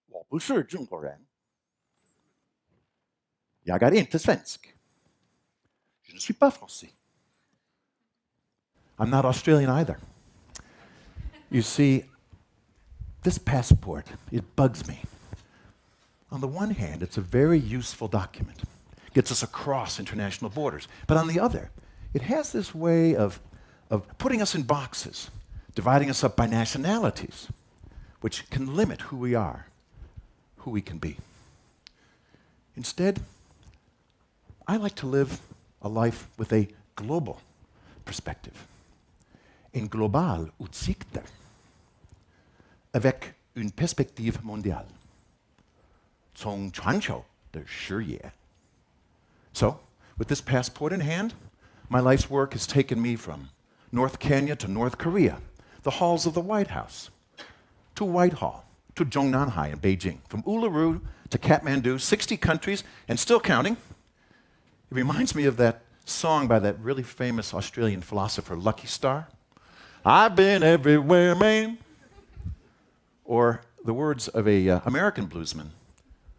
我不是中国人。Jag är inte svensk. Je ne suis pas français. I'm not Australian either. You see, this passport, it bugs me. On the one hand, it's a very useful document. Gets us across international borders. But on the other, it has this way of putting us in boxes, dividing us up by nationalities, which can limit who we are, who we can be. Instead, I like to live a life with a global perspective. En global utsikter. Avec une perspective mondiale. 从全球的视野. So, with this passport in hand, my life's work has taken me from North Kenya to North Korea, the halls of the White House, to Whitehall, to Zhongnanhai in Beijing, from Uluru to Kathmandu, 60 countries, and still counting. It reminds me of that song by that really famous Australian philosopher, Lucky Starr. I've been everywhere, man. Or the words of an American bluesman,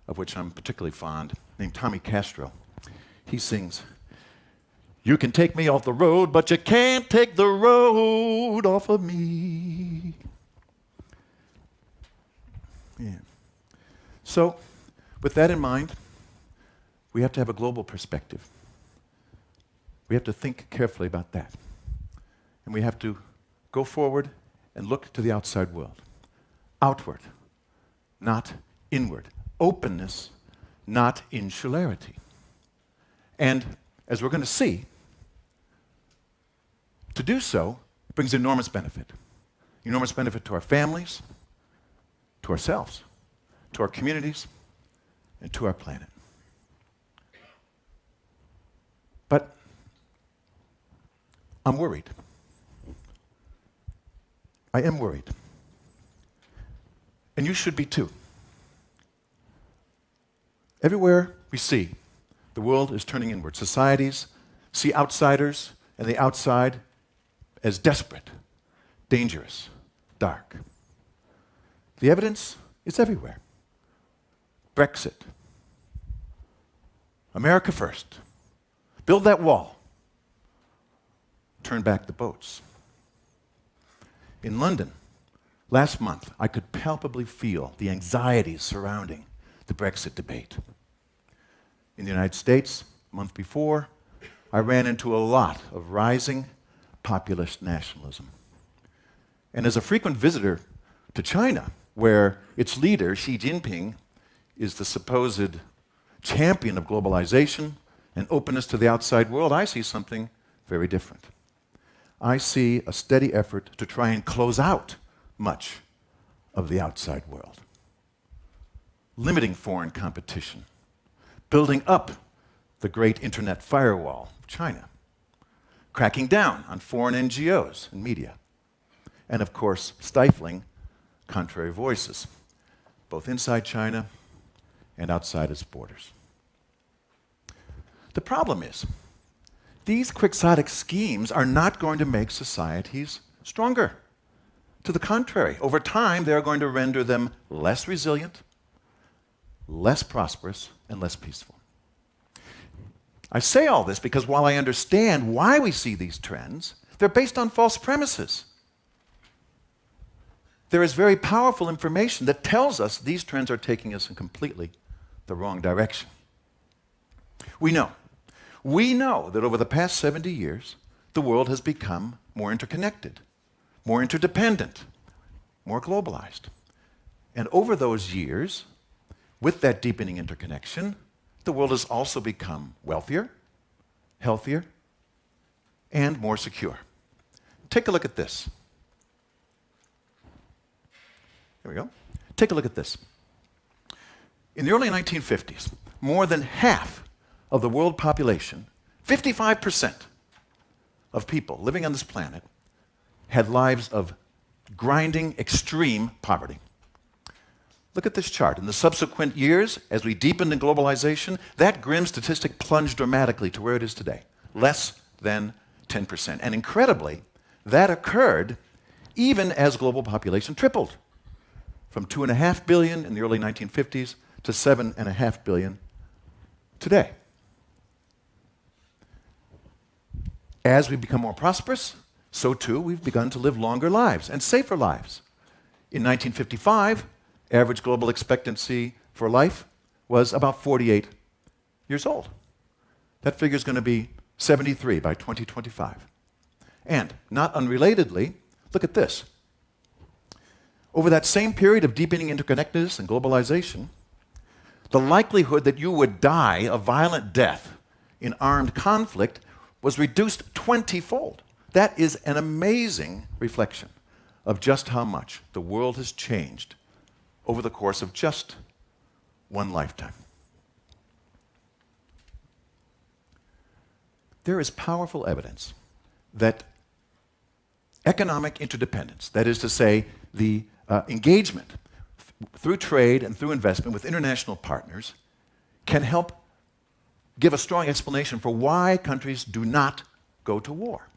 of which I'm particularly fond, named Tommy Castro. He sings, "You can take me off the road, but you can't take the road off of me." Yeah. So, with that in mind, we have to have a global perspective. We have to think carefully about that. And we have to go forward and look to the outside world. Outward, not inward. Openness, not insularity. And as we're going to see, to do so brings enormous benefit. Enormous benefit to our families, to ourselves, to our communities, and to our planet. But I'm worried. I am worried. And you should be too. Everywhere we see, the world is turning inward. Societies see outsiders and the outside as desperate, dangerous, dark. The evidence is everywhere. Brexit. America first. Build that wall. Turn back the boats. In London, last month, I could palpably feel the anxieties surrounding the Brexit debate. In the United States, a month before, I ran into a lot of rising populist nationalism. And as a frequent visitor to China, where its leader, Xi Jinping, is the supposed champion of globalization and openness to the outside world, I see something very different. I see a steady effort to try and close out much of the outside world, limiting foreign competition, building up the great internet firewall of China, cracking down on foreign NGOs and media, and of course, stifling contrary voices, both inside China and outside its borders. The problem is, these quixotic schemes are not going to make societies stronger. To the contrary, over time, they are going to render them less resilient, less prosperous, and less peaceful. I say all this because while I understand why we see these trends, they're based on false premises. There is very powerful information that tells us these trends are taking us in completely the wrong direction. We know that over the past 70 years, the world has become more interconnected, more interdependent, more globalized. And over those years, with that deepening interconnection, the world has also become wealthier, healthier, and more secure. Take a look at this. Here we go. Take a look at this. In the early 1950s, more than half of the world population, 55% of people living on this planet, had lives of grinding, extreme poverty. Look at this chart. In the subsequent years, as we deepened in globalization, that grim statistic plunged dramatically to where it is today, less than 10%. And incredibly, that occurred even as global population tripled from 2.5 billion in the early 1950s to 7.5 billion today. As we become more prosperous, so too we've begun to live longer lives and safer lives. In 1955, average global expectancy for life was about 48 years old. That figure is going to be 73 by 2025. And, not unrelatedly, look at this. Over that same period of deepening interconnectedness and globalization, the likelihood that you would die a violent death in armed conflict was reduced 20-fold. That is an amazing reflection of just how much the world has changed over the course of just one lifetime. There is powerful evidence that economic interdependence, that is to say, the engagement through trade and through investment with international partners, can help give a strong explanation for why countries do not go to war.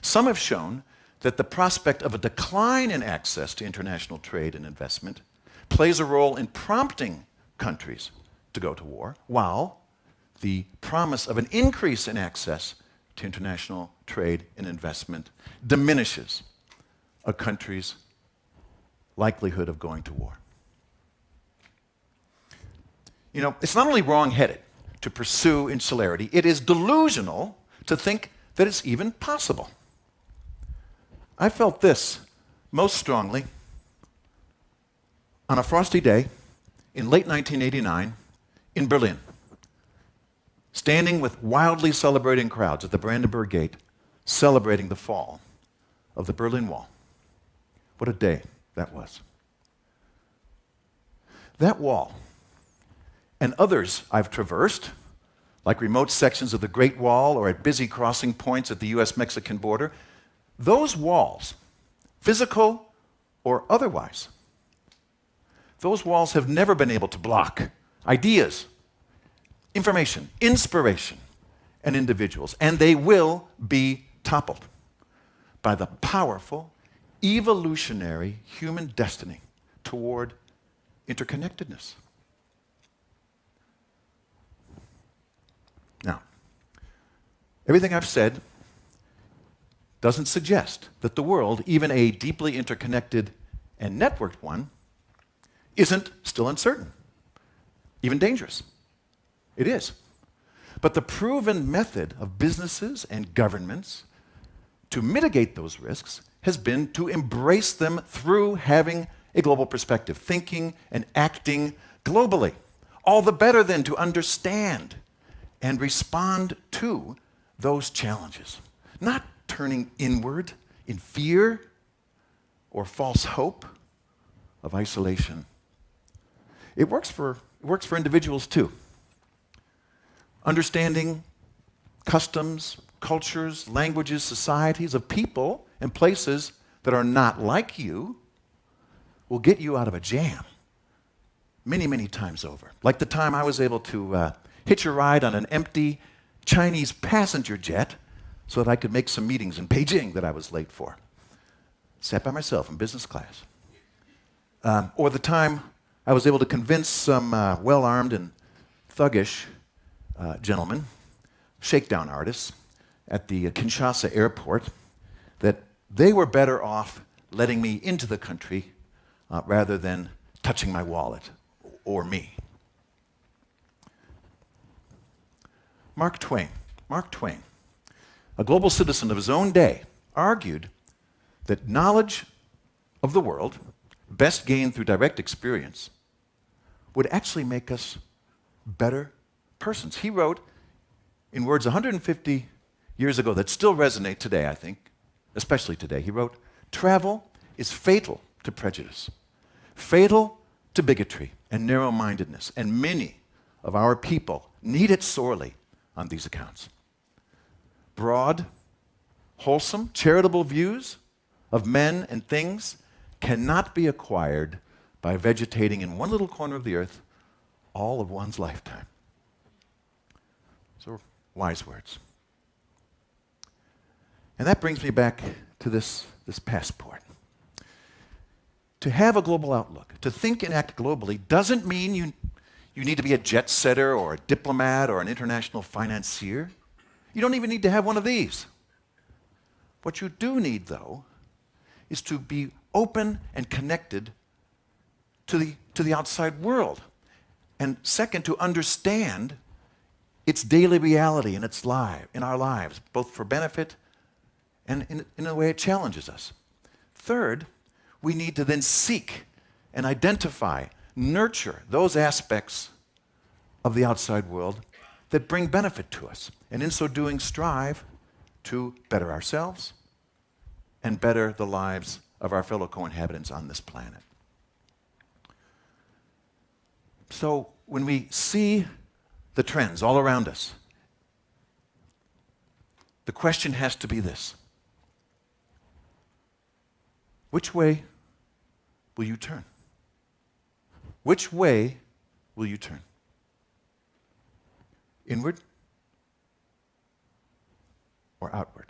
Some have shown that the prospect of a decline in access to international trade and investment plays a role in prompting countries to go to war, while the promise of an increase in access to international trade and investment diminishes a country's likelihood of going to war. You know, it's not only wrong-headed to pursue insularity, it is delusional to think that it's even possible. I felt this most strongly on a frosty day in late 1989 in Berlin, standing with wildly celebrating crowds at the Brandenburg Gate, celebrating the fall of the Berlin Wall. What a day that was. That wall and others I've traversed, like remote sections of the Great Wall or at busy crossing points at the US-Mexican border, those walls, physical or otherwise, those walls have never been able to block ideas, information, inspiration, and individuals, and they will be toppled by the powerful, evolutionary human destiny toward interconnectedness. Now, everything I've said doesn't suggest that the world, even a deeply interconnected and networked one, isn't still uncertain, even dangerous. It is. But the proven method of businesses and governments to mitigate those risks has been to embrace them through having a global perspective, thinking and acting globally. All the better then to understand and respond to those challenges, not turning inward in fear or false hope of isolation. It works for individuals too. Understanding customs, cultures, languages, societies of people and places that are not like you will get you out of a jam many, many times over. Like the time I was able to hitch a ride on an empty Chinese passenger jet so that I could make some meetings in Beijing that I was late for. Sat by myself in business class. Or the time I was able to convince some well-armed and thuggish gentlemen, shakedown artists, at the Kinshasa airport that they were better off letting me into the country rather than touching my wallet or me. Mark Twain, a global citizen of his own day, argued that knowledge of the world, best gained through direct experience, would actually make us better persons. He wrote in words 150 years ago that still resonate today, I think, especially today. He wrote, "Travel is fatal to prejudice, fatal to bigotry and narrow-mindedness, and many of our people need it sorely on these accounts." Broad, wholesome, charitable views of men and things cannot be acquired by vegetating in one little corner of the earth all of one's lifetime. So, wise words. And that brings me back to this passport. To have a global outlook, to think and act globally, doesn't mean you need to be a jet setter or a diplomat or an international financier. You don't even need to have one of these. What you do need, though, is to be open and connected to the outside world. And second, to understand its daily reality in our lives, both for benefit and in a way it challenges us. Third, we need to then seek and identify, nurture those aspects of the outside world that bring benefit to us. And in so doing, strive to better ourselves and better the lives of our fellow co-inhabitants on this planet. So when we see the trends all around us, the question has to be this: which way will you turn? Which way will you turn? Inward or outward?